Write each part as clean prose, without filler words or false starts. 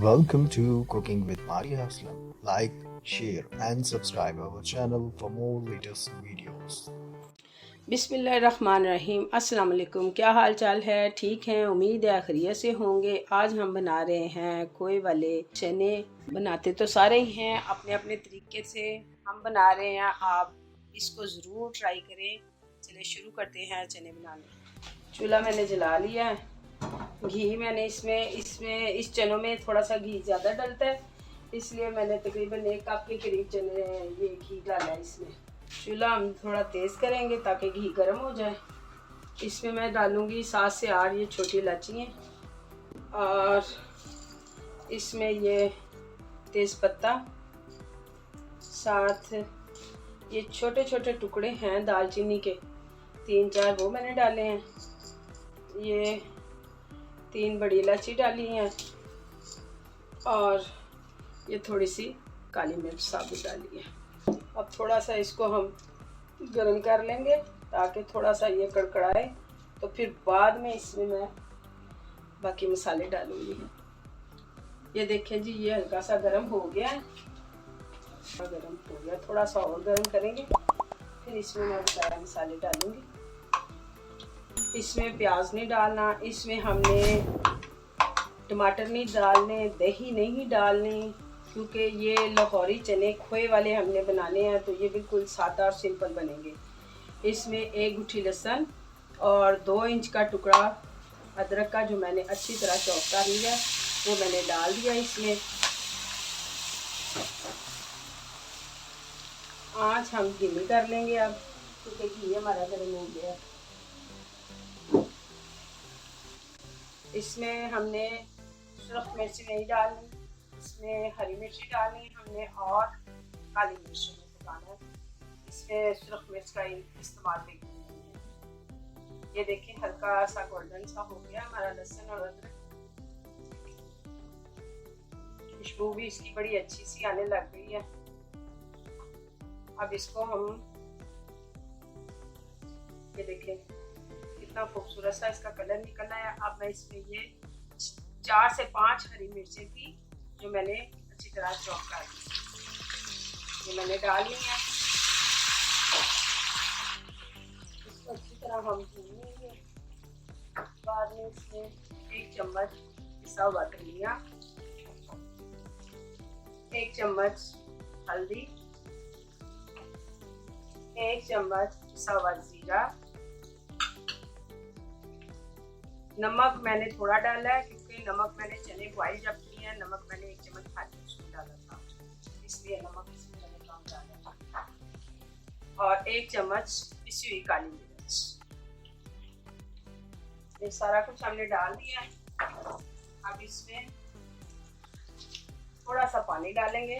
Welcome to Cooking with Maria Aslam. Like, share, and subscribe our channel for more latest videos. बिस्मिल्लाहिर्रहमानिर्रहीम। अस्सलाम वालेकुम। क्या हाल चाल है? ठीक हैं, उम्मीद है खैरियत से होंगे। आज हम बना रहे हैं खोए वाले चने। बनाते तो सारे ही हैं अपने अपने तरीके से, हम बना रहे हैं, आप इसको ज़रूर ट्राई करें। चलिए शुरू करते हैं चने बनाने। चूल्हा मैंने जला लिया है। घी मैंने इसमें इस चनों में थोड़ा सा घी ज़्यादा डलता है, इसलिए मैंने तकरीबन 1 कप के करीब चने ये घी डाला है इसमें। चूल्हा हम थोड़ा तेज़ करेंगे ताकि घी गर्म हो जाए। इसमें मैं डालूँगी 7 से 8 ये छोटी इलायचियाँ, और इसमें ये तेज़पत्ता, साथ ये छोटे छोटे टुकड़े हैं दालचीनी के 3-4 वो मैंने डाले हैं। ये 3 बड़ी इलायची डाली हैं, और ये थोड़ी सी काली मिर्च साबुत डाली है। अब थोड़ा सा इसको हम गर्म कर लेंगे ताकि थोड़ा सा ये कड़कड़ाए, तो फिर बाद में इसमें मैं बाकी मसाले डालूंगी। ये देखें जी, ये हल्का सा गर्म हो गया है, गर्म हो गया, थोड़ा सा और गर्म करेंगे, फिर इसमें मैं सारे मसाले डालूंगी। इसमें प्याज नहीं डालना, इसमें हमने टमाटर नहीं डालने, दही नहीं डालनी, क्योंकि ये लाहौरी चने खोए वाले हमने बनाने हैं, तो ये बिल्कुल सादा और सिंपल बनेंगे। इसमें 1 गुठी लहसुन और 2 इंच का टुकड़ा अदरक का, जो मैंने अच्छी तरह चॉप कर लिया, वो मैंने डाल दिया इसमें। आँच हम धीमी कर लेंगे अब, क्योंकि घी हमारा गर्म हो गया। इसमें हमने सुरख मिर्ची नहीं डालनी, इसमें हरी मिर्ची डालनी हमने, और काली मिर्च पकाना है। इसमें सुरख मिर्च का इस्तेमाल भी करना है। ये देखिए हल्का सा गोल्डन सा हो गया हमारा लहसुन और अदरक। खुशबू भी इसकी बड़ी अच्छी सी आने लग गई है। अब इसको हम, ये देखें कितना खूबसूरत सा इसका कलर निकलना है। अब मैं इसमें ये 4 से 5 हरी मिर्चें थी, जो मैंने अच्छी तरह चॉप कर दी, ये मैंने डाल ली है। इसको अच्छी तरह हम भून लेंगे। बाद में इसमें 1 चम्मच पिसा हुआ धनिया, 1 चम्मच हल्दी, 1 चम्मच पिसा हुआ जीरा। नमक मैंने थोड़ा डाला है, क्योंकि नमक मैंने चने बॉइल जब किए हैं, नमक मैंने 1 चम्मच खाली उसमें डाला था, इसलिए नमक इसमें मैंने कम डाला था। और 1 चम्मच पिसी हुई काली मिर्च। ये सारा कुछ हमने डाल दिया है। अब इसमें थोड़ा सा पानी डालेंगे।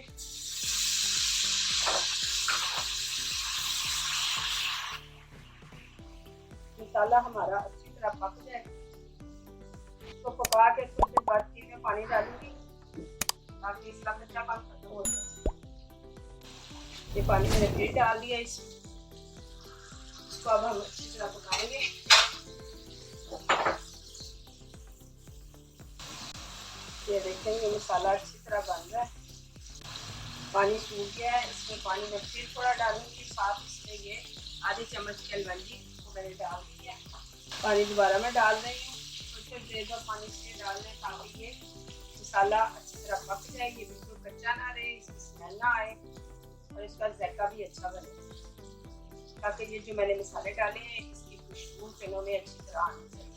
मसाला हमारा अच्छी तरह पक जाए, तो पका के कुछ देर बाद फिर मैं पानी डालूंगी, ताकि इसका कच्चापन खत्म हो जाए। ये पानी मैंने फिर डाल दिया इसको अब हम अच्छी तरह पकाएंगे। ये देखेंगे मसाला अच्छी तरह बन रहा है, पानी सूख गया है। इसमें पानी में फिर थोड़ा डालूंगी, साथ इसमें ये आधी चम्मच कलवंजी को मैंने डाल दिया। पानी दोबारा मैं डाल रही हूँ, थोड़ी देर बाद पानी इसमें डाल दें, ताकि ये मसाला अच्छी तरह पक जाए, ये बिल्कुल कच्चा ना रहे, इसकी स्मेल ना आए, और इसका जायका भी अच्छा बने, ताकि ये जो मैंने मसाले डाले हैं इसकी खुशबू चनों में अच्छी तरह आनी चाहिए।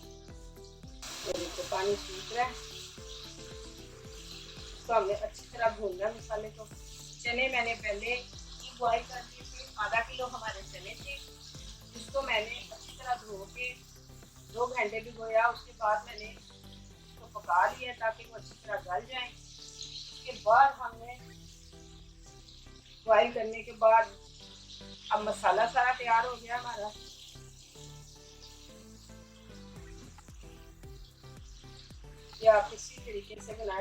ये देखो पानी सूख रहा है, इसको हमने अच्छी तरह भूनना है मसाले को। चने मैंने पहले ही बॉइल कर दिए थे, आधा किलो हमारे चने थे, जिसको मैंने अच्छी तरह धो के 2 घंटे भिगोया। उसके बाद मैंने इसको पका लिया ताकि वो अच्छी तरह गल जाए। उसके बाद हमने बॉइल करने के बाद अब मसाला सारा तैयार हो गया हमारा। ये आप इसी तरीके से बना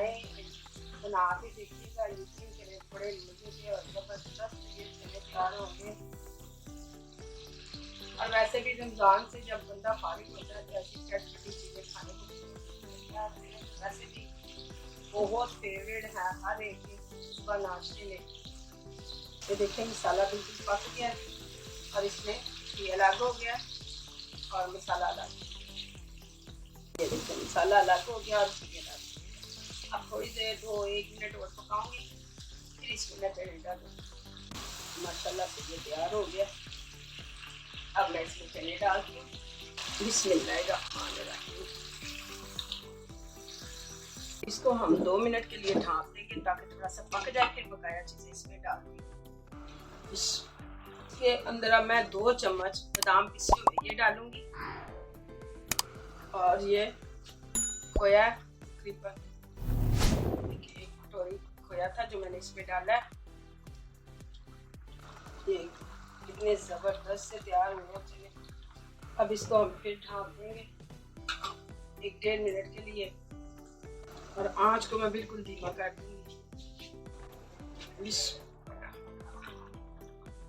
के देखिएगा, यकीन करें बड़े मजे और जबरदस्त ये चने तैयार होंगे। और वैसे भी रमजान से जब बंदा फारिग होता है तो ऐसी चटपटी चीजें खाने को वैसे भी बहुत फेवरेट है हर एक की सुबह नाश्ते में। ये देखिए मसाला बिल्कुल पक गया और इसमें ये अलग हो गया और मसाला अलग। ये देखिए मसाला अलग हो गया और ये अलग। अब थोड़ी देर 1 मिनट और पकाऊंगी, फिर इसमें मैं चने डालूंगी। माशाल्लाह से ये तैयार हो गया। अब मैं इसमें चने डालती हूँ। बिस्मिल्लाहिर्रहमानिर्रहीम। इसको हम 2 मिनट के लिए ढाँप देंगे ताकि थोड़ा सा पक जाए, फिर बकाया चीज़ें इसमें डाल देंगे। इसके अंदर अब मैं 2 चम्मच बादाम पिसे हुए ये डालूंगी और ये खोया क्रीपर, देखिए 1 कटोरी खोया था जो मैंने इसमें डाला है। ये कितने ज़बरदस्त से तैयार हुए चने। अब इसको हम फिर ढाँप देंगे 1-1.5 मिनट के लिए और आंच को मैं बिल्कुल धीमा कर दूंगी।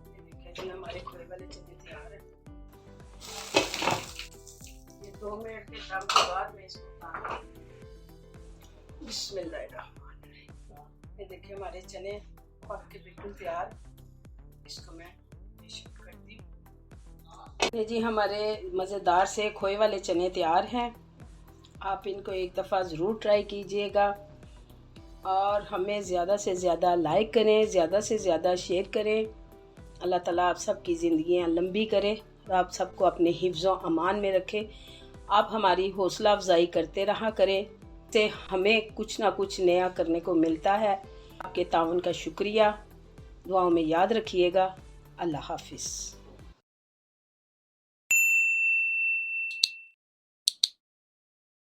देखिए जी हमारे खोए वाले चने तैयार है। ये 2 मिनट के दम के बाद मैं इसको उतारूंगी। बिस्मिल्लाहिर्रहमानिर्रहीम। ये देखिए हमारे चने पक के बिल्कुल तैयार। इसको मैं करती हूँ। ये जी हमारे मज़ेदार से खोए वाले चने तैयार हैं। आप इनको एक दफ़ा ज़रूर ट्राई कीजिएगा और हमें ज़्यादा से ज़्यादा लाइक करें, ज़्यादा से ज़्यादा शेयर करें। अल्लाह ताला आप सबकी ज़िंदगियाँ लंबी करे और आप सबको अपने हिफ्ज़ व अमान में रखे। आप हमारी हौसला अफजाई करते रहा करें, इससे हमें कुछ ना कुछ नया करने को मिलता है। आपके ताउन का शुक्रिया। दुआओं में याद रखिएगा। अल्लाह हाफिज़।